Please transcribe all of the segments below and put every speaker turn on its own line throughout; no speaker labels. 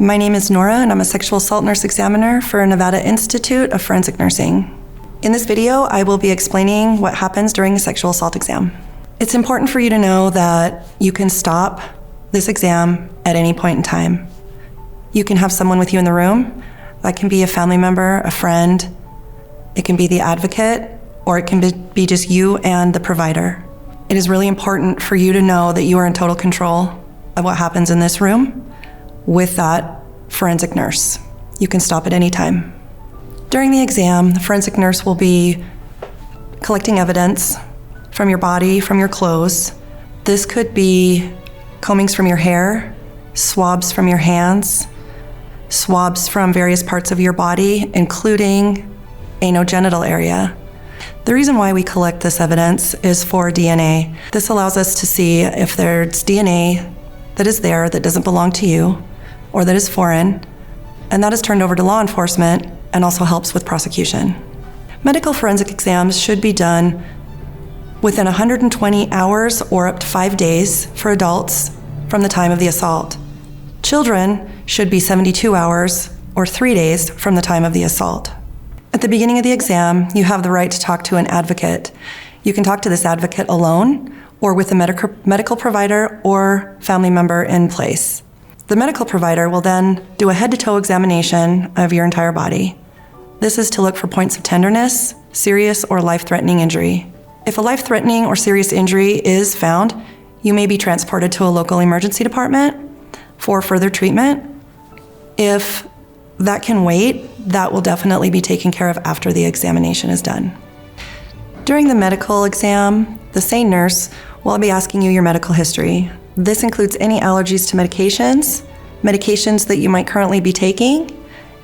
My name is Nora, and I'm a sexual assault nurse examiner for Nevada Institute of Forensic Nursing. In this video, I will be explaining what happens during a sexual assault exam. It's important for you to know that you can stop this exam at any point in time. You can have someone with you in the room. That can be a family member, a friend. It can be the advocate, or it can be just you and the provider. It is really important for you to know that you are in total control of what happens in this room with that forensic nurse. You can stop at any time. During the exam, the forensic nurse will be collecting evidence from your body, from your clothes. This could be combings from your hair, swabs from your hands, swabs from various parts of your body, including anogenital area. The reason why we collect this evidence is for DNA. This allows us to see if there's DNA that is there that doesn't belong to you or that is foreign, and that is turned over to law enforcement and also helps with prosecution. Medical forensic exams should be done within 120 hours or up to 5 days for adults from the time of the assault. Children should be 72 hours or 3 days from the time of the assault. At the beginning of the exam, you have the right to talk to an advocate. You can talk to this advocate alone or with a medical provider or family member in place. The medical provider will then do a head-to-toe examination of your entire body. This is to look for points of tenderness, serious or life-threatening injury. If a life-threatening or serious injury is found, you may be transported to a local emergency department for further treatment. If that can wait, that will definitely be taken care of after the examination is done. During the medical exam, the SANE nurse will be asking you your medical history. This includes any allergies to medications that you might currently be taking,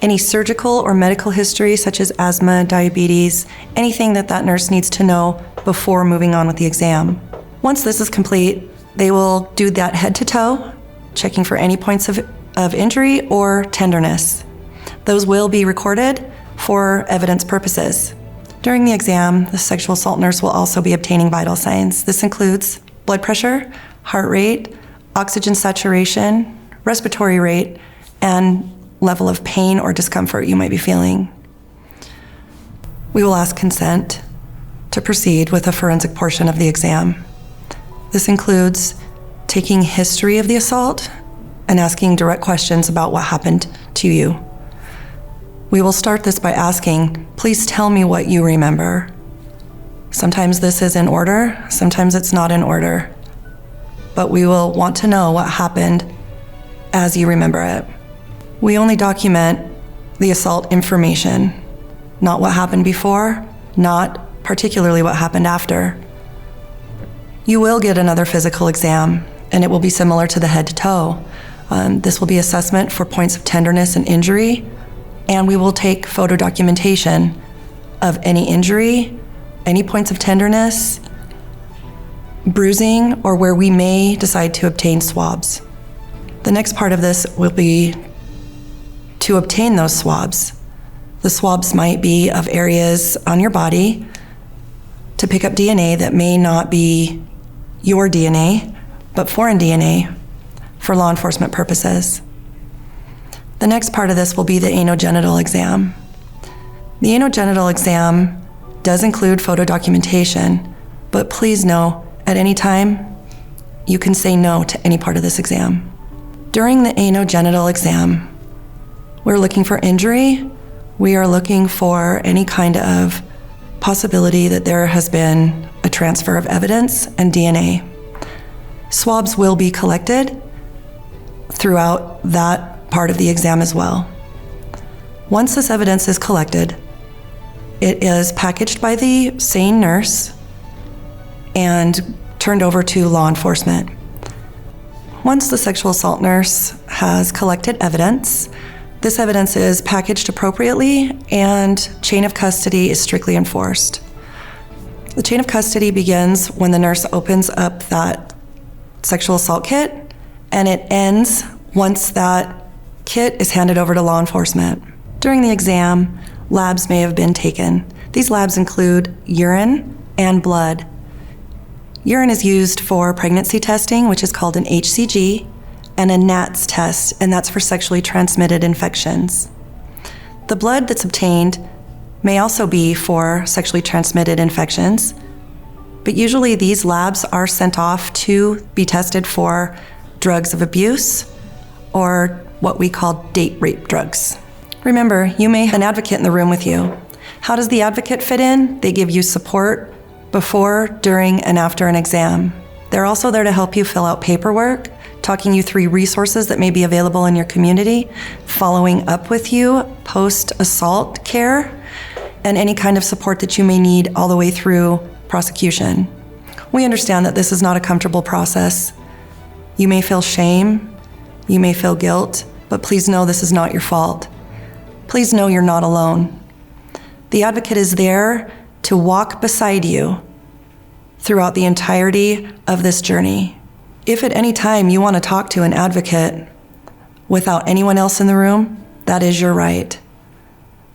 any surgical or medical history such as asthma, diabetes, anything that nurse needs to know before moving on with the exam. Once this is complete, they will do that head to toe, checking for any points of injury or tenderness. Those will be recorded for evidence purposes. During the exam, the sexual assault nurse will also be obtaining vital signs. This includes blood pressure, heart rate, oxygen saturation, respiratory rate, and level of pain or discomfort you might be feeling. We will ask consent to proceed with the forensic portion of the exam. This includes taking history of the assault and asking direct questions about what happened to you. We will start this by asking, please tell me what you remember. Sometimes this is in order, sometimes it's not in order, but we will want to know what happened as you remember it. We only document the assault information, not what happened before, not particularly what happened after. You will get another physical exam, and it will be similar to the head to toe. This will be assessment for points of tenderness and injury, and we will take photo documentation of any injury, any points of tenderness, bruising, or where we may decide to obtain swabs. The next part of this will be to obtain those swabs. The swabs might be of areas on your body to pick up DNA that may not be your DNA, but foreign DNA for law enforcement purposes. The next part of this will be the anogenital exam. The anogenital exam does include photo documentation, but please know, at any time, you can say no to any part of this exam. During the anogenital exam, we're looking for injury. We are looking for any kind of possibility that there has been a transfer of evidence and DNA. Swabs will be collected throughout that part of the exam as well. Once this evidence is collected, it is packaged by the SANE nurse and turned over to law enforcement. Once the sexual assault nurse has collected evidence, this evidence is packaged appropriately and chain of custody is strictly enforced. The chain of custody begins when the nurse opens up that sexual assault kit, and it ends once that kit is handed over to law enforcement. During the exam, labs may have been taken. These labs include urine and blood. Urine is used for pregnancy testing, which is called an HCG, and a NATS test, and that's for sexually transmitted infections. The blood that's obtained may also be for sexually transmitted infections, but usually these labs are sent off to be tested for drugs of abuse or what we call date rape drugs. Remember, you may have an advocate in the room with you. How does the advocate fit in? They give you support before, during, and after an exam. They're also there to help you fill out paperwork, talking you through resources that may be available in your community, following up with you post-assault care, and any kind of support that you may need all the way through prosecution. We understand that this is not a comfortable process. You may feel shame, you may feel guilt, but please know this is not your fault. Please know you're not alone. The advocate is there to walk beside you throughout the entirety of this journey. If at any time you want to talk to an advocate without anyone else in the room, that is your right.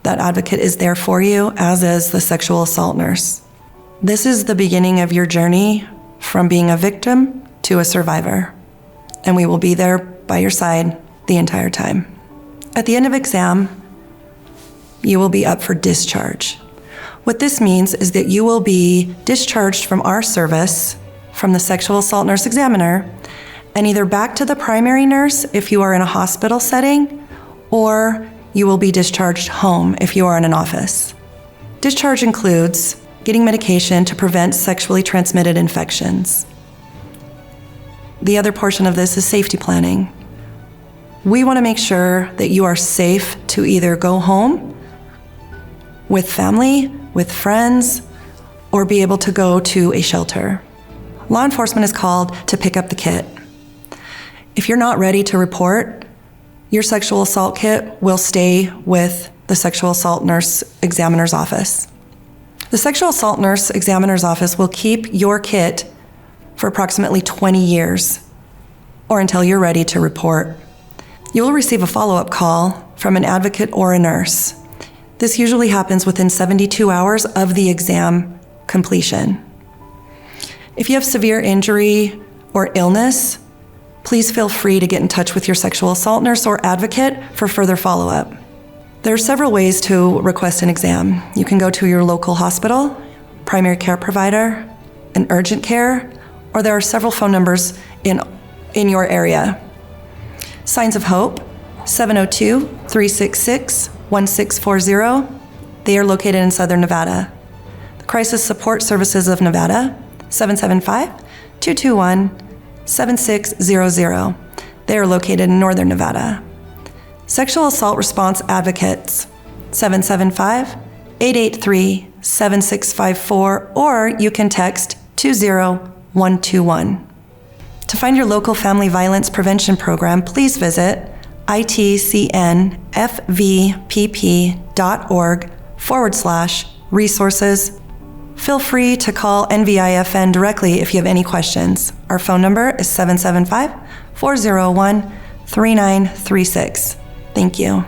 That advocate is there for you, as is the sexual assault nurse. This is the beginning of your journey from being a victim to a survivor, and we will be there by your side the entire time. At the end of exam, you will be up for discharge. What this means is that you will be discharged from our service, from the sexual assault nurse examiner, and either back to the primary nurse if you are in a hospital setting, or you will be discharged home if you are in an office. Discharge includes getting medication to prevent sexually transmitted infections. The other portion of this is safety planning. We want to make sure that you are safe to either go home with family, with friends, or be able to go to a shelter. Law enforcement is called to pick up the kit. If you're not ready to report, your sexual assault kit will stay with the sexual assault nurse examiner's office. The sexual assault nurse examiner's office will keep your kit for approximately 20 years, or until you're ready to report. You will receive a follow-up call from an advocate or a nurse. This usually happens within 72 hours of the exam completion. If you have severe injury or illness, please feel free to get in touch with your sexual assault nurse or advocate for further follow-up. There are several ways to request an exam. You can go to your local hospital, primary care provider, an urgent care, or there are several phone numbers in your area. Signs of Hope, 702-366-1640. They are located in Southern Nevada. The Crisis Support Services of Nevada, 775-221-7600. They are located in Northern Nevada. Sexual Assault Response Advocates, 775-883-7654, or you can text 20121. To find your local family violence prevention program, please visit itcnfvpp.org/resources. Feel free to call NVIFN directly if you have any questions. Our phone number is 775-401-3936. Thank you.